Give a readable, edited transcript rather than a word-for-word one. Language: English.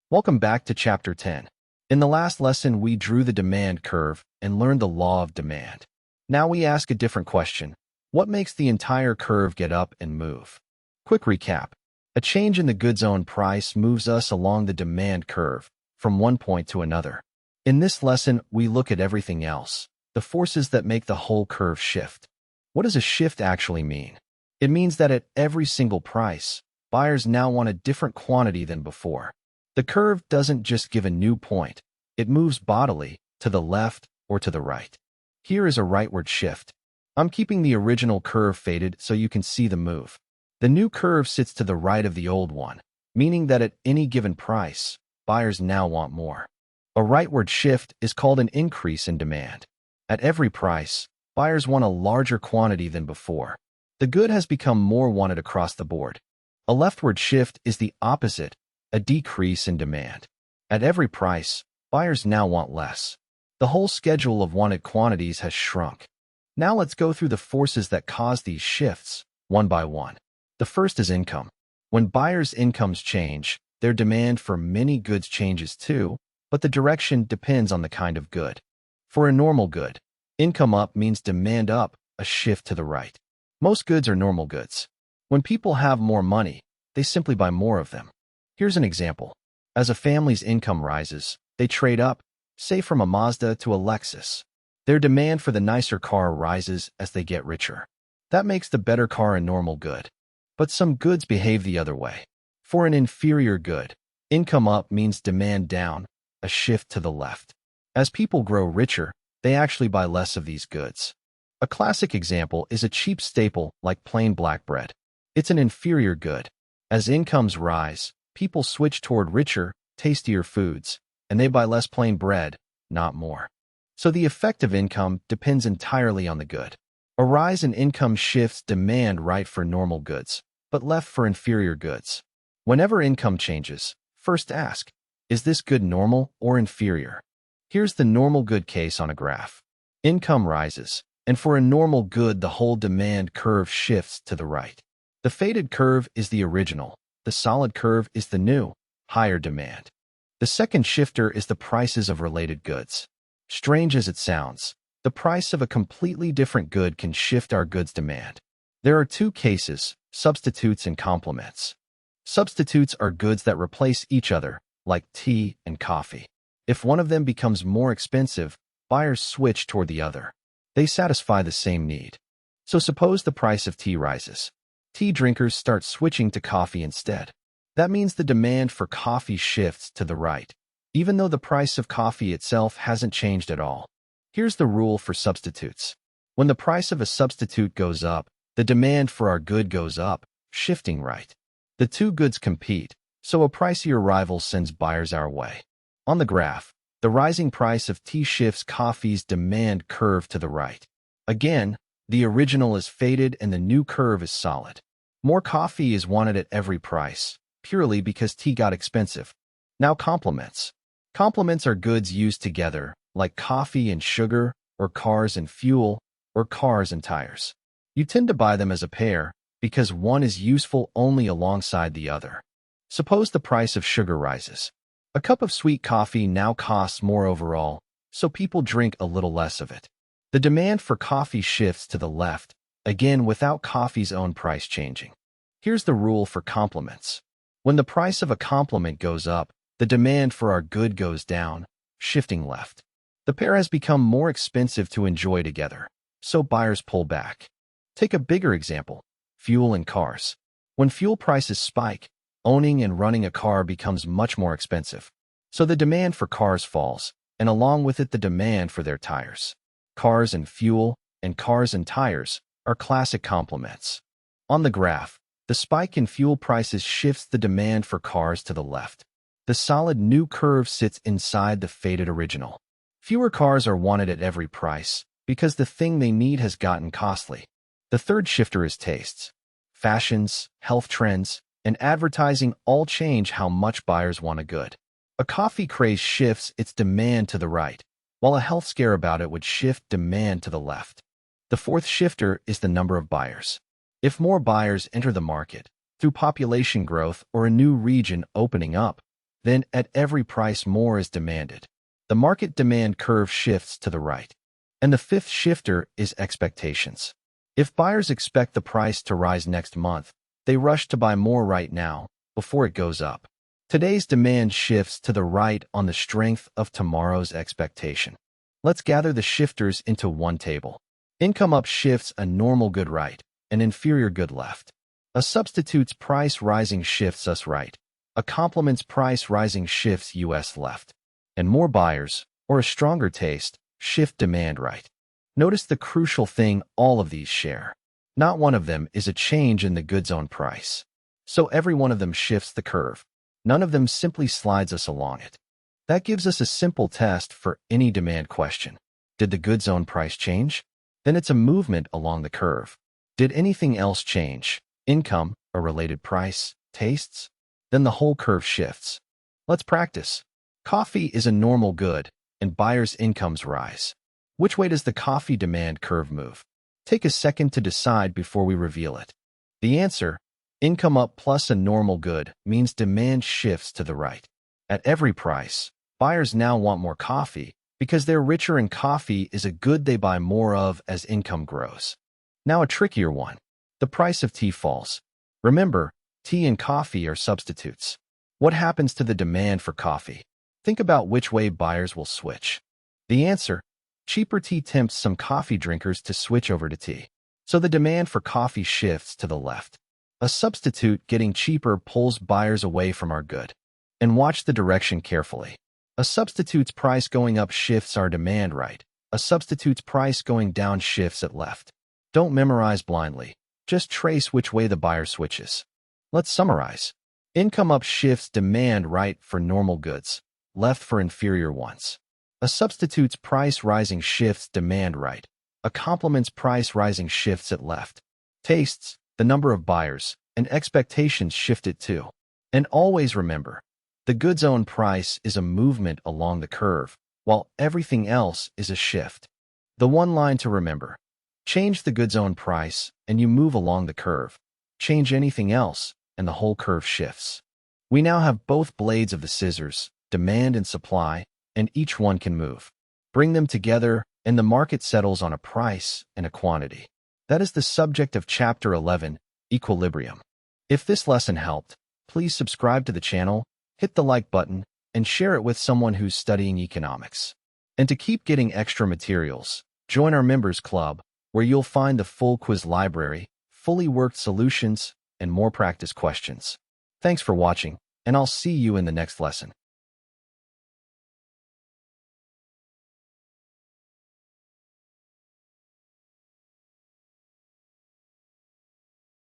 Welcome back to Chapter 10. In the last lesson, we drew the demand curve and learned the law of demand. Now we ask a different question. What makes the entire curve get up and move? Quick recap. A change in the goods own price moves us along the demand curve from one point to another. In this lesson, we look at everything else, the forces that make the whole curve shift. What does a shift actually mean? It means that at every single price, buyers now want a different quantity than before. The curve doesn't just give a new point. It moves bodily, to the left or to the right. Here is a rightward shift. I'm keeping the original curve faded so you can see the move. The new curve sits to the right of the old one, meaning that at any given price, buyers now want more. A rightward shift is called an increase in demand. At every price, buyers want a larger quantity than before. The good has become more wanted across the board. A leftward shift is the opposite, a decrease in demand. At every price, buyers now want less. The whole schedule of wanted quantities has shrunk. Now let's go through the forces that cause these shifts, one by one. The first is income. When buyers' incomes change, their demand for many goods changes too, but the direction depends on the kind of good. For a normal good, income up means demand up, a shift to the right. Most goods are normal goods. When people have more money, they simply buy more of them. Here's an example. As a family's income rises, they trade up, say from a Mazda to a Lexus. Their demand for the nicer car rises as they get richer. That makes the better car a normal good. But some goods behave the other way. For an inferior good, income up means demand down, a shift to the left. As people grow richer, they actually buy less of these goods. A classic example is a cheap staple like plain black bread. It's an inferior good. As incomes rise, people switch toward richer, tastier foods, and they buy less plain bread, not more. So the effect of income depends entirely on the good. A rise in income shifts demand right for normal goods, but left for inferior goods. Whenever income changes, first ask, is this good normal or inferior? Here's the normal good case on a graph. Income rises, and for a normal good, the whole demand curve shifts to the right. The faded curve is the original. The solid curve is the new, higher demand. The second shifter is the prices of related goods. Strange as it sounds, the price of a completely different good can shift our goods' demand. There are two cases, substitutes and complements. Substitutes are goods that replace each other, like tea and coffee. If one of them becomes more expensive, buyers switch toward the other. They satisfy the same need. So suppose the price of tea rises. Tea drinkers start switching to coffee instead. That means the demand for coffee shifts to the right, even though the price of coffee itself hasn't changed at all. Here's the rule for substitutes. When the price of a substitute goes up, the demand for our good goes up, shifting right. The two goods compete, so a pricier rival sends buyers our way. On the graph, the rising price of tea shifts coffee's demand curve to the right. Again, the original is faded and the new curve is solid. More coffee is wanted at every price, purely because tea got expensive. Now complements. Complements are goods used together, like coffee and sugar, or cars and fuel, or cars and tires. You tend to buy them as a pair, because one is useful only alongside the other. Suppose the price of sugar rises. A cup of sweet coffee now costs more overall, so people drink a little less of it. The demand for coffee shifts to the left, again without coffee's own price changing. Here's the rule for complements. When the price of a complement goes up, the demand for our good goes down, shifting left. The pair has become more expensive to enjoy together, so buyers pull back. Take a bigger example, fuel and cars. When fuel prices spike, owning and running a car becomes much more expensive. So the demand for cars falls, and along with it the demand for their tires. Cars and fuel, and cars and tires, are classic complements. On the graph, the spike in fuel prices shifts the demand for cars to the left. The solid new curve sits inside the faded original. Fewer cars are wanted at every price, because the thing they need has gotten costly. The third shifter is tastes. Fashions, health trends, and advertising all change how much buyers want a good. A coffee craze shifts its demand to the right, while a health scare about it would shift demand to the left. The fourth shifter is the number of buyers. If more buyers enter the market, through population growth or a new region opening up, Then, at every price, more is demanded. The market demand curve shifts to the right. And the fifth shifter is expectations. If buyers expect the price to rise next month, they rush to buy more right now, before it goes up. Today's demand shifts to the right on the strength of tomorrow's expectation. Let's gather the shifters into one table. Income up shifts a normal good right, an inferior good left. A substitute's price rising shifts us right. A complement's price rising shifts us left. And more buyers, or a stronger taste, shift demand right. Notice the crucial thing all of these share. Not one of them is a change in the goods own price. So every one of them shifts the curve. None of them simply slides us along it. That gives us a simple test for any demand question. Did the goods own price change? Then it's a movement along the curve. Did anything else change? Income, a related price, tastes? Then the whole curve shifts. Let's practice. Coffee is a normal good, and buyers' incomes rise. Which way does the coffee demand curve move? Take a second to decide before we reveal it. The answer, income up plus a normal good, means demand shifts to the right. At every price, buyers now want more coffee because they're richer and coffee is a good they buy more of as income grows. Now a trickier one. The price of tea falls. Remember, tea and coffee are substitutes. What happens to the demand for coffee? Think about which way buyers will switch. The answer, cheaper tea tempts some coffee drinkers to switch over to tea. So the demand for coffee shifts to the left. A substitute getting cheaper pulls buyers away from our good. And watch the direction carefully. A substitute's price going up shifts our demand right. A substitute's price going down shifts it left. Don't memorize blindly. Just trace which way the buyer switches. Let's summarize. Income up shifts demand right for normal goods, left for inferior ones. A substitute's price rising shifts demand right. A complement's price rising shifts it left. Tastes, the number of buyers, and expectations shift it too. And always remember, the goods own price is a movement along the curve, while everything else is a shift. The one line to remember, change the goods own price and you move along the curve. Change anything else and the whole curve shifts. We now have both blades of the scissors, demand and supply, and each one can move. Bring them together and the market settles on a price and a quantity. That is the subject of Chapter 11, Equilibrium. If this lesson helped, please subscribe to the channel, hit the like button, and share it with someone who's studying economics. And to keep getting extra materials, join our members club, where you'll find the full quiz library, fully worked solutions, and more practice questions. Thanks for watching, and I'll see you in the next lesson.